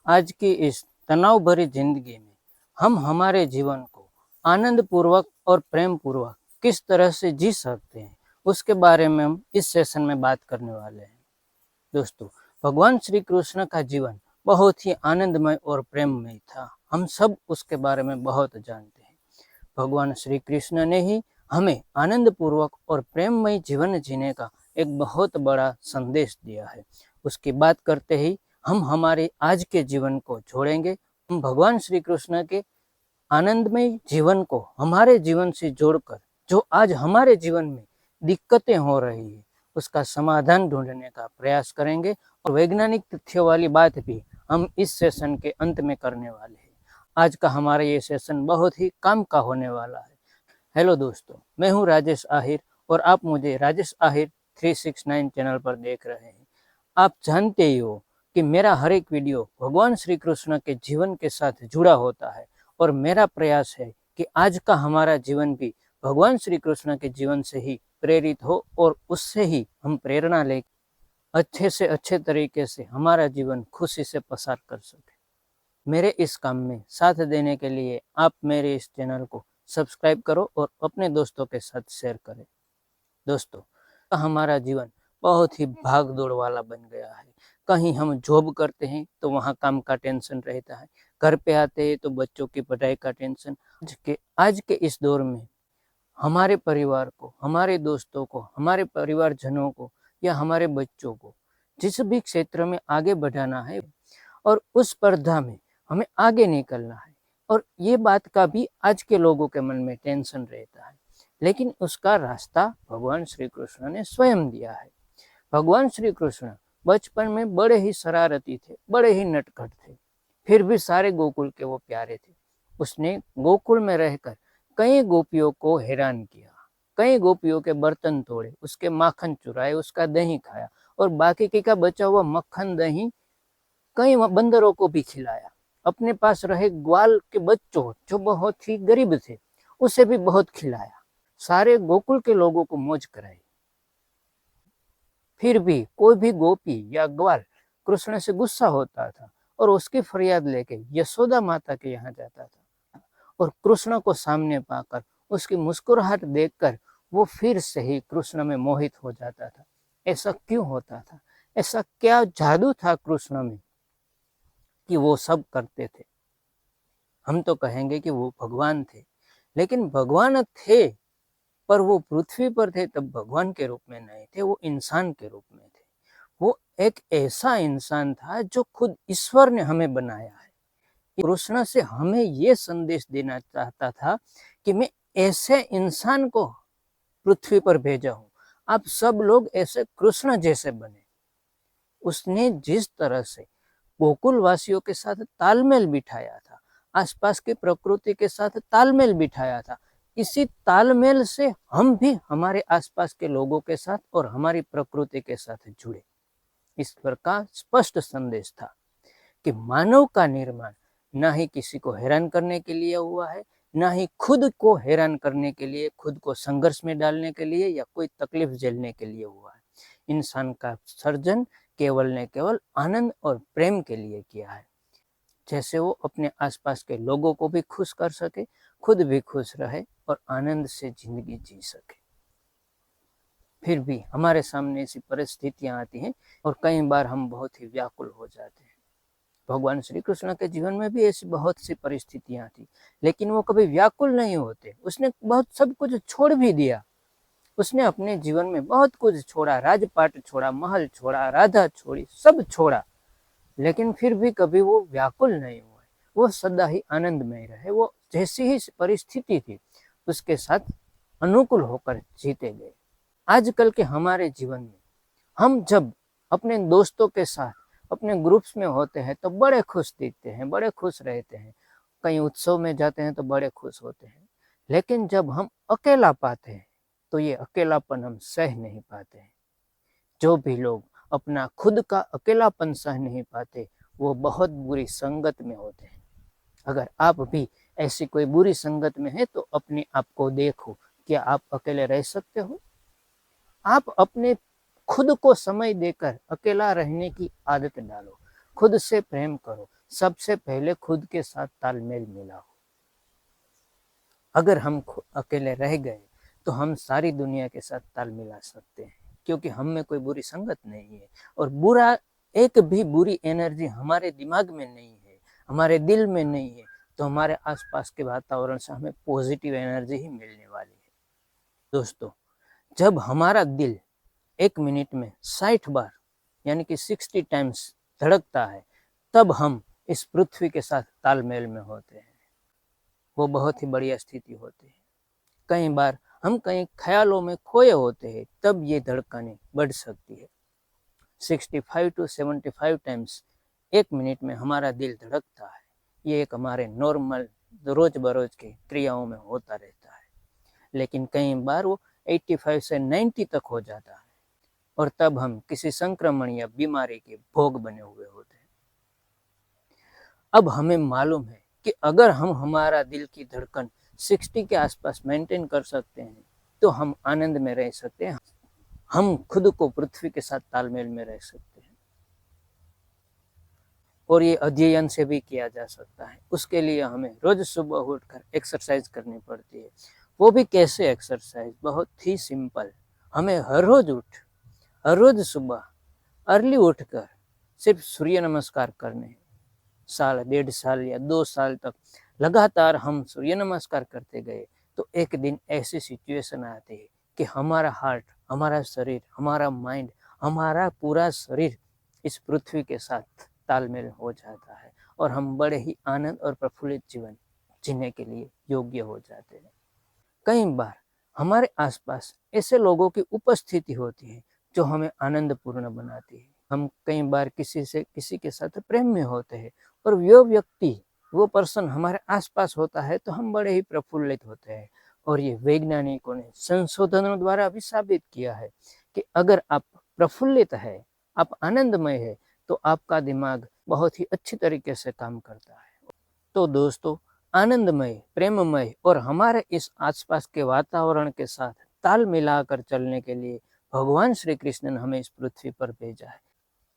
आज की इस तनाव भरी जिंदगी में हम हमारे जीवन को आनंद पूर्वक और प्रेम पूर्वक किस तरह से जी सकते हैं, उसके बारे में हम इस सेशन में बात करने वाले हैं। दोस्तों, भगवान श्री कृष्ण का जीवन बहुत ही आनंदमय और प्रेममय था। हम सब उसके बारे में बहुत जानते हैं। भगवान श्री कृष्ण ने ही हमें आनंद पूर्वक और प्रेममय जीवन जीने का एक बहुत बड़ा संदेश दिया है। उसकी बात करते ही हम हमारे आज के जीवन को जोड़ेंगे। हम भगवान श्री कृष्ण के आनंदमय जीवन को हमारे जीवन से जोड़कर जो आज हमारे जीवन में दिक्कतें हो रही है उसका समाधान ढूंढने का प्रयास करेंगे और वैज्ञानिक तथ्यों वाली बात भी हम इस सेशन के अंत में करने वाले हैं। आज का हमारा ये सेशन बहुत ही काम का होने वाला है। हेलो दोस्तों, मैं हूं राजेश आहिर और आप मुझे राजेश आहिर 369 चैनल पर देख रहे हैं। आप जानते ही हो कि मेरा हर एक वीडियो भगवान श्री कृष्ण के जीवन के साथ जुड़ा होता है और मेरा प्रयास है कि आज का हमारा जीवन भी भगवान श्री कृष्ण के जीवन से ही प्रेरित हो और उससे ही हम प्रेरणा ले अच्छे से अच्छे तरीके से हमारा जीवन खुशी से पसार कर सके। मेरे इस काम में साथ देने के लिए आप मेरे इस चैनल को सब्सक्राइब करो और अपने दोस्तों के साथ शेयर करें। दोस्तों, हमारा जीवन बहुत ही भाग दौड़ वाला बन गया है। कहीं हम जॉब करते हैं तो वहाँ काम का टेंशन रहता है, घर पे आते हैं तो बच्चों की पढ़ाई का टेंशन। आज के इस दौर में हमारे परिवार को, हमारे दोस्तों को, हमारे परिवारजनों को या हमारे बच्चों को जिस भी क्षेत्र में आगे बढ़ाना है और उस स्पर्धा में हमें आगे निकलना है, और ये बात का भी आज के लोगों के मन में टेंशन रहता है, लेकिन उसका रास्ता भगवान श्री कृष्ण ने स्वयं दिया है। भगवान श्री कृष्ण बचपन में बड़े ही शरारती थे, बड़े ही नटखट थे, फिर भी सारे गोकुल के वो प्यारे थे। उसने गोकुल में रहकर कई गोपियों को हैरान किया, कई गोपियों के बर्तन तोड़े, उसके माखन चुराए, उसका दही खाया और बाकी की का बचा हुआ मक्खन दही कई बंदरों को भी खिलाया। अपने पास रहे ग्वाल के बच्चों जो बहुत ही गरीब थे उसे भी बहुत खिलाया। सारे गोकुल के लोगों को मौज कराई। फिर भी कोई भी गोपी या ग्वाल कृष्ण से गुस्सा होता था और उसकी फरियाद लेके यशोदा माता के यहाँ जाता था, और कृष्ण को सामने पाकर उसकी मुस्कुराहट देखकर वो फिर से ही कृष्ण में मोहित हो जाता था। ऐसा क्यों होता था? ऐसा क्या जादू था कृष्ण में कि वो सब करते थे? हम तो कहेंगे कि वो भगवान थे, लेकिन भगवान थे पर वो पृथ्वी पर थे तब भगवान के रूप में नहीं थे, वो इंसान के रूप में थे। वो एक ऐसा इंसान था जो खुद ईश्वर ने हमें बनाया है। कृष्ण से हमें ये संदेश देना चाहता था कि मैं ऐसे इंसान को पृथ्वी पर भेजा हूँ, आप सब लोग ऐसे कृष्ण जैसे बने। उसने जिस तरह से गोकुल वासियों के साथ तालमेल बिठाया था, आसपास की प्रकृति के साथ तालमेल बिठाया था, इसी तालमेल से हम भी हमारे आसपास के लोगों के साथ और हमारी प्रकृति के साथ जुड़े। इस पर का स्पष्ट संदेश था कि मानव का निर्माण ना ही किसी को हैरान करने के लिए हुआ है, ना ही खुद को हैरान करने के लिए, खुद को संघर्ष में डालने के लिए या कोई तकलीफ झेलने के लिए हुआ है। इंसान का सर्जन केवल ने केवल आनंद और प्रेम के लिए किया है, जैसे वो अपने आसपास के लोगों को भी खुश कर सके, खुद भी खुश रहे और आनंद से जिंदगी जी सके। फिर भी हमारे सामने ऐसी परिस्थितियां आती हैं और कई बार हम बहुत ही व्याकुल हो जाते हैं। भगवान श्री कृष्ण के जीवन में भी ऐसी बहुत सी परिस्थितियां थी, लेकिन वो कभी व्याकुल नहीं होते। उसने बहुत सब कुछ छोड़ भी दिया। उसने अपने जीवन में बहुत कुछ छोड़ा, राजपाट छोड़ा, महल छोड़ा, राधा छोड़ी, सब छोड़ा, लेकिन फिर भी कभी वो व्याकुल नहीं हुए। वो सदा ही आनंदमय रहे। वो जैसी ही परिस्थिति थी उसके साथ अनुकूल होकर जीते गए। आजकल के हमारे जीवन में हम जब अपने दोस्तों के साथ अपने ग्रुप्स में होते हैं तो बड़े खुश दिखते हैं, बड़े खुश रहते हैं। कहीं उत्सव में जाते हैं तो बड़े खुश होते हैं, लेकिन जब हम अकेला पाते हैं तो ये अकेलापन हम सह नहीं पाते हैं। जो भी लोग अपना खुद का अकेलापन सह नहीं पाते वो बहुत बुरी संगत में होते हैं। अगर आप भी ऐसी कोई बुरी संगत में है तो अपने आप को देखो, क्या आप अकेले रह सकते हो? आप अपने खुद को समय देकर अकेला रहने की आदत डालो। खुद से प्रेम करो, सबसे पहले खुद के साथ तालमेल मिलाओ। अगर हम अकेले रह गए तो हम सारी दुनिया के साथ ताल मिला सकते हैं, क्योंकि हम में कोई बुरी संगत नहीं है और बुरा एक भी बुरी एनर्जी हमारे दिमाग में नहीं है, हमारे दिल में नहीं है, तो हमारे आसपास के वातावरण से हमें पॉजिटिव एनर्जी ही मिलने वाली है। दोस्तों, जब हमारा दिल 1 मिनट में 60 बार यानी कि 60 टाइम्स धड़कता है, तब हम इस पृथ्वी के साथ तालमेल में होते हैं। वो बहुत ही बढ़िया स्थिति होती है। कई बार हम कई ख्यालों में खोए होते हैं, तब ये धड़कनें बढ़ सकती है। 65 to 75 टाइम्स 1 मिनट में हमारा दिल धड़कता है। ये एक हमारे नॉर्मल रोज बरोज की क्रियाओं में होता रहता है, लेकिन कई बार वो 85 से 90 तक हो जाता है और तब हम किसी संक्रमण या बीमारी के भोग बने हुए होते हैं। अब हमें मालूम है कि अगर हम हमारा दिल की धड़कन 60 के आसपास मेंटेन कर सकते हैं तो हम आनंद में रह सकते हैं, हम खुद को पृथ्वी के साथ तालमेल में रह सकते हैं। और ये अध्ययन से भी किया जा सकता है। उसके लिए हमें रोज सुबह उठकर एक्सरसाइज करनी पड़ती है। वो भी कैसे एक्सरसाइज? बहुत ही सिंपल। हमें हर रोज सुबह अर्ली उठकर सिर्फ सूर्य नमस्कार करने हैं। साल, 1.5 साल या 2 साल तक लगातार हम सूर्य नमस्कार करते गए तो एक दिन ऐसी सिचुएशन आती है कि हमारा हार्ट, हमारा शरीर, हमारा माइंड, हमारा पूरा शरीर इस पृथ्वी के साथ तालमेल हो जाता है और हम बड़े ही आनंद और प्रफुल्लित जीवन जीने के लिए योग्य हो जाते हैं। कई बार हमारे आसपास ऐसे लोगों की उपस्थिति होती है जो हमें आनंदपूर्ण बनाती है। हम कई बार किसी के साथ प्रेम में होते हैं और वो पर्सन हमारे आसपास होता है तो हम बड़े ही प्रफुल्लित होते हैं। और ये वैज्ञानिकों ने संशोधनों द्वारा भी साबित किया है कि अगर आप प्रफुल्लित है, आप आनंदमय है, तो आपका दिमाग बहुत ही अच्छी तरीके से काम करता है। तो दोस्तों, आनंदमय, प्रेममय और हमारे इस आसपास के वातावरण के साथ ताल मिलाकर चलने के लिए भगवान श्री कृष्ण ने हमें इस पृथ्वी पर भेजा है,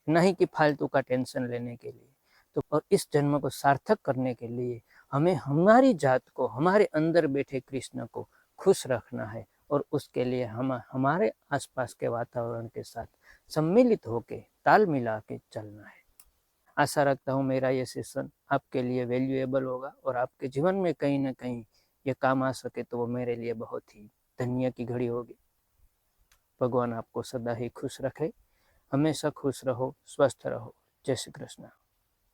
नहीं कि फालतू का टेंशन लेने के लिए। तो और इस जन्म को सार्थक करने के लिए हमें हमारी जात को, हमारे अंदर बैठे कृष्ण को खुश रखना है और उसके लिए हम हमारे आसपास के वातावरण के साथ सम्मिलित होकर ताल मिला के चलना है। आशा रखता हूँ मेरा ये सेशन आपके लिए वैल्यूएबल होगा और आपके जीवन में कहीं ना कहीं ये काम आ सके तो वो मेरे लिए बहुत ही धन्य की घड़ी होगी। भगवान आपको सदा ही खुश रखे, हमेशा खुश रहो, स्वस्थ रहो। जय श्री कृष्ण।